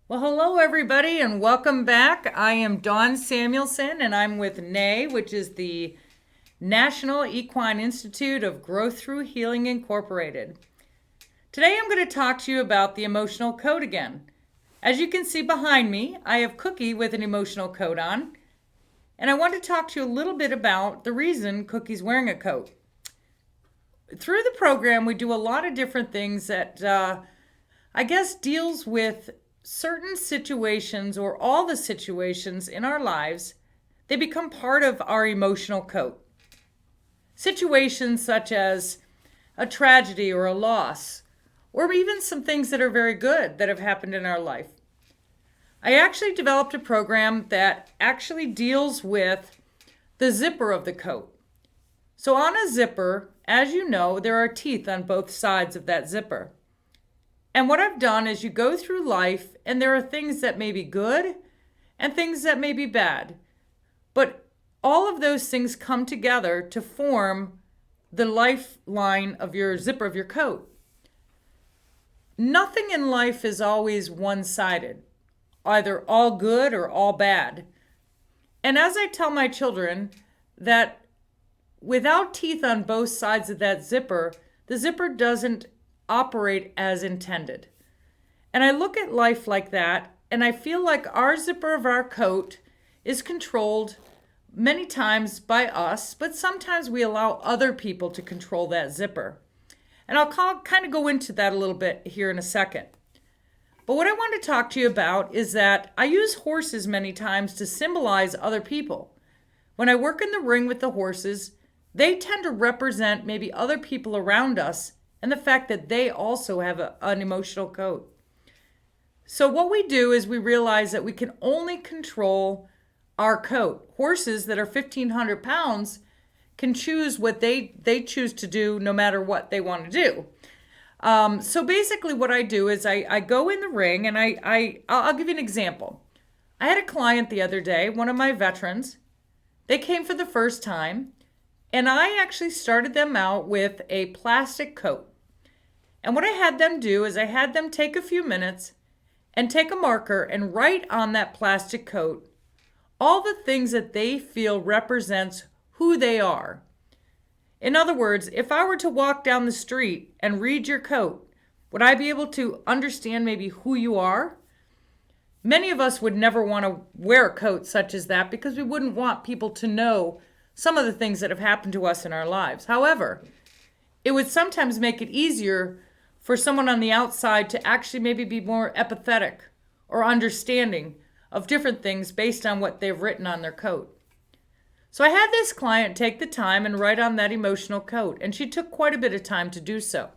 Well, hello everybody and welcome back. I am Dawn Samuelson and I'm with Neigh, which is the National Equine Institute of Growth Through Healing Incorporated. Today I'm going to talk to you about the emotional code again. As you can see behind me, I have Cookie with an emotional coat on, and I want to talk to you a little bit about the reason Cookie's wearing a coat. Through the program, we do a lot of different things that deals with certain situations or all the situations in our lives. They become part of our emotional coat. Situations such as a tragedy or a loss, or even some things that are very good that have happened in our life. I actually developed a program that actually deals with the zipper of the coat. So on a zipper, as you know, there are teeth on both sides of that zipper. And what I've done is you go through life and there are things that may be good and things that may be bad. But all of those things come together to form the lifeline of your zipper of your coat. Nothing in life is always one-sided, either all good or all bad. And as I tell my children that without teeth on both sides of that zipper, the zipper doesn't operate as intended. And I look at life like that, and I feel like our zipper of our coat is controlled many times by us, but sometimes we allow other people to control that zipper. And I'll kind of go into that a little bit here in a second. But what I want to talk to you about is that I use horses many times to symbolize other people. When I work in the ring with the horses, they tend to represent maybe other people around us and the fact that they also have an emotional coat. So what we do is we realize that we can only control our coat. Horses that are 1,500 pounds can choose what they choose to do no matter what they want to do. So basically what I do is I go in the ring and I'll give you an example. I had a client the other day, one of my veterans. They came for the first time. And I actually started them out with a plastic coat. And what I had them do is I had them take a few minutes and take a marker and write on that plastic coat all the things that they feel represents who they are. In other words, if I were to walk down the street and read your coat, would I be able to understand maybe who you are? Many of us would never want to wear a coat such as that because we wouldn't want people to know some of the things that have happened to us in our lives. However, it would sometimes make it easier for someone on the outside to actually maybe be more empathetic or understanding of different things based on what they've written on their coat. So I had this client take the time and write on that emotional coat, and she took quite a bit of time to do so.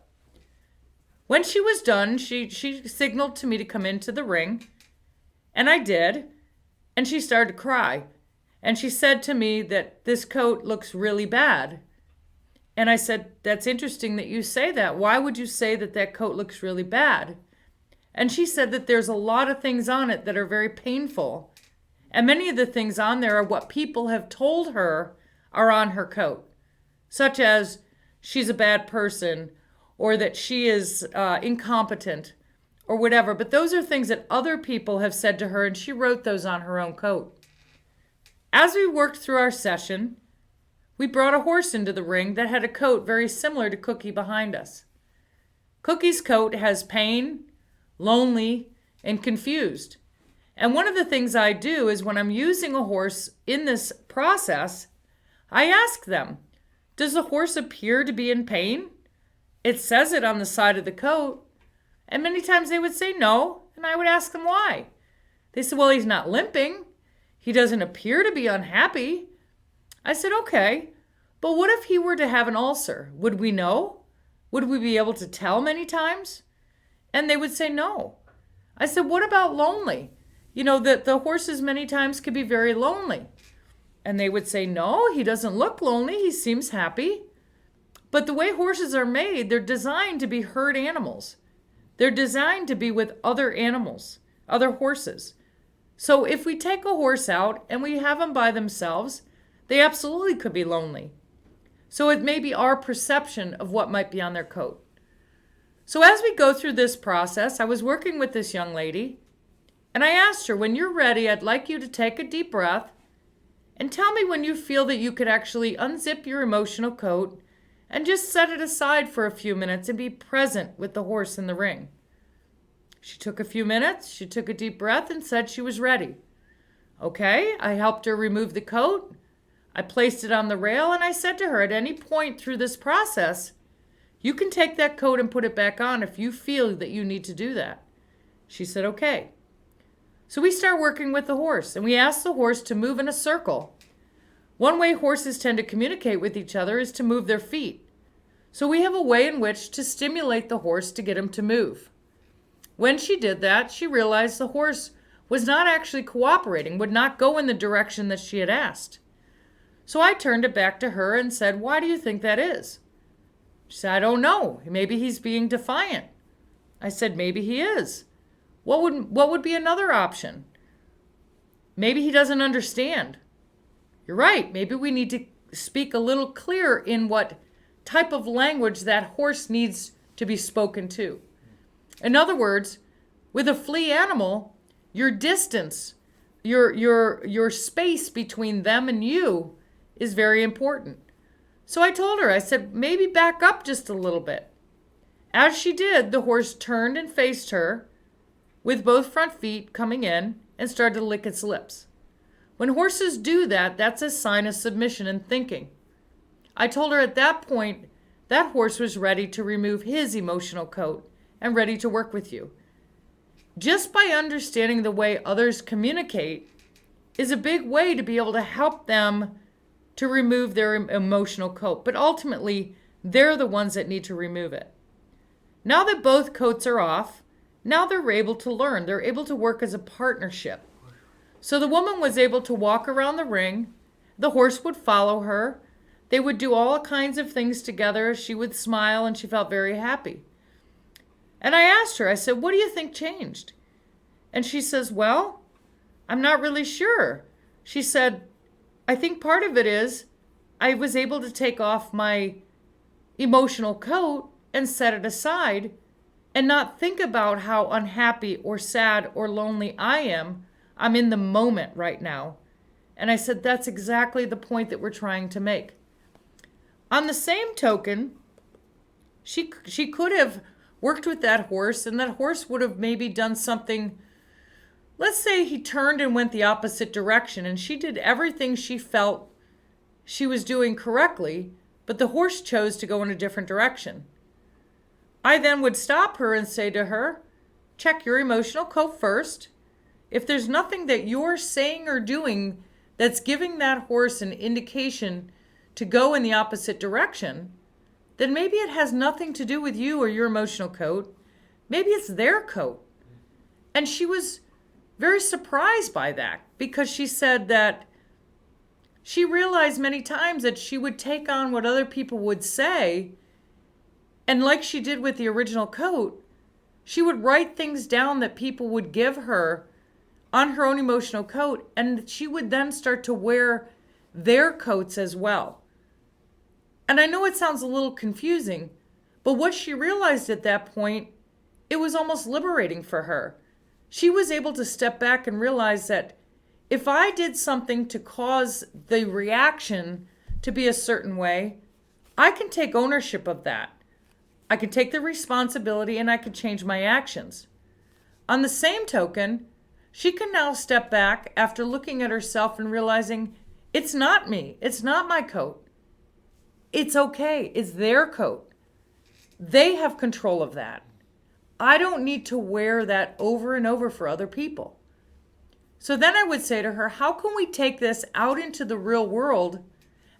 When she was done, she signaled to me to come into the ring, and I did, and she started to cry. And she said to me that this coat looks really bad. And I said, that's interesting that you say that. Why would you say that that coat looks really bad? And she said that there's a lot of things on it that are very painful. And many of the things on there are what people have told her are on her coat, such as she's a bad person or that she is incompetent or whatever. But those are things that other people have said to her, and she wrote those on her own coat. As we worked through our session, we brought a horse into the ring that had a coat very similar to Cookie behind us. Cookie's coat has pain, lonely, and confused. And one of the things I do is when I'm using a horse in this process, I ask them, does the horse appear to be in pain? It says it on the side of the coat. And many times they would say no, and I would ask them why. They said, well, he's not limping. He doesn't appear to be unhappy. I said, okay, but what if he were to have an ulcer? Would we know? Would we be able to tell many times? And they would say no. I said, what about lonely? You know, that the horses many times could be very lonely. And they would say, no, he doesn't look lonely. He seems happy. But the way horses are made, they're designed to be herd animals. They're designed to be with other animals, other horses. So if we take a horse out and we have them by themselves, they absolutely could be lonely. So it may be our perception of what might be on their coat. So as we go through this process, I was working with this young lady, And I asked her, when you're ready, I'd like you to take a deep breath and tell me when you feel that you could actually unzip your emotional coat and just set it aside for a few minutes and be present with the horse in the ring. She took a few minutes, she took a deep breath and said she was ready. Okay, I helped her remove the coat. I placed it on the rail and I said to her, at any point through this process, you can take that coat and put it back on if you feel that you need to do that. She said, okay. So we start working with the horse and we ask the horse to move in a circle. One way horses tend to communicate with each other is to move their feet. So we have a way in which to stimulate the horse to get him to move. When she did that, she realized the horse was not actually cooperating, would not go in the direction that she had asked. So I turned it back to her and said, why do you think that is? She said, I don't know. Maybe he's being defiant. I said, maybe he is. What would be another option? Maybe he doesn't understand. You're right. Maybe we need to speak a little clearer in what type of language that horse needs to be spoken to. In other words, with a flea animal, your distance, your space between them and you is very important. So I told her, I said, maybe back up just a little bit. As she did, the horse turned and faced her with both front feet coming in and started to lick its lips. When horses do that, that's a sign of submission and thinking. I told her at that point, that horse was ready to remove his emotional coat and ready to work with you. Just by understanding the way others communicate is a big way to be able to help them to remove their emotional coat. But ultimately, they're the ones that need to remove it. Now that both coats are off, now they're able to learn. They're able to work as a partnership. So the woman was able to walk around the ring. The horse would follow her. They would do all kinds of things together. She would smile and she felt very happy. And I asked her, I said, what do you think changed? And she says, well, I'm not really sure. She said, I think part of it is I was able to take off my emotional coat and set it aside and not think about how unhappy or sad or lonely I am. I'm in the moment right now. And I said, that's exactly the point that we're trying to make. On the same token, she could have worked with that horse and that horse would have maybe done something. Let's say he turned and went the opposite direction and she did everything she felt she was doing correctly, but the horse chose to go in a different direction. I then would stop her and say to her, check your emotional coat first. If there's nothing that you're saying or doing that's giving that horse an indication to go in the opposite direction, then maybe it has nothing to do with you or your emotional coat. Maybe it's their coat. And she was very surprised by that because she said that she realized many times that she would take on what other people would say. And like she did with the original coat, she would write things down that people would give her on her own emotional coat. And she would then start to wear their coats as well. And I know it sounds a little confusing, but what she realized at that point, it was almost liberating for her. She was able to step back and realize that if I did something to cause the reaction to be a certain way, I can take ownership of that. I can take the responsibility and I can change my actions. On the same token, she can now step back after looking at herself and realizing it's not me. It's not my coat. It's okay. It's their coat. They have control of that. I don't need to wear that over and over for other people. So then I would say to her, how can we take this out into the real world,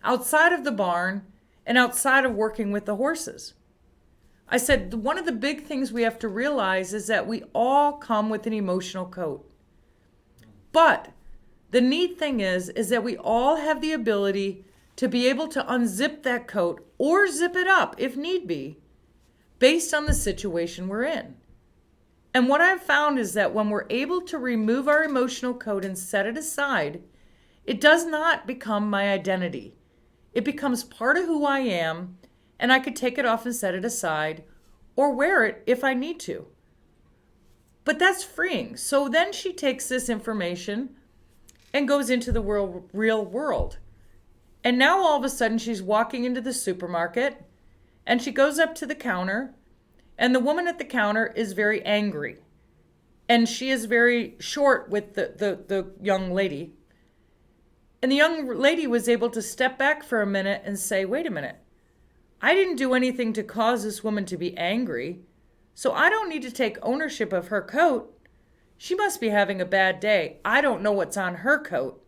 outside of the barn and outside of working with the horses? I said, one of the big things we have to realize is that we all come with an emotional coat. But the neat thing is that we all have the ability to be able to unzip that coat or zip it up if need be, based on the situation we're in. And what I've found is that when we're able to remove our emotional coat and set it aside, it does not become my identity. It becomes part of who I am, and I could take it off and set it aside, or wear it if I need to. But that's freeing. So then she takes this information and goes into the real world. And now all of a sudden she's walking into the supermarket and she goes up to the counter, and the woman at the counter is very angry. And she is very short with the young lady. And the young lady was able to step back for a minute and say, wait a minute, I didn't do anything to cause this woman to be angry, so I don't need to take ownership of her coat. She must be having a bad day. I don't know what's on her coat.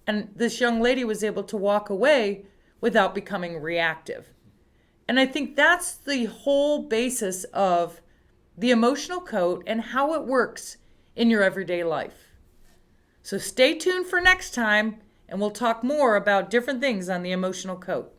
And this young lady was able to walk away without becoming reactive. And I think that's the whole basis of the emotional code and how it works in your everyday life. So stay tuned for next time, and we'll talk more about different things on the emotional code.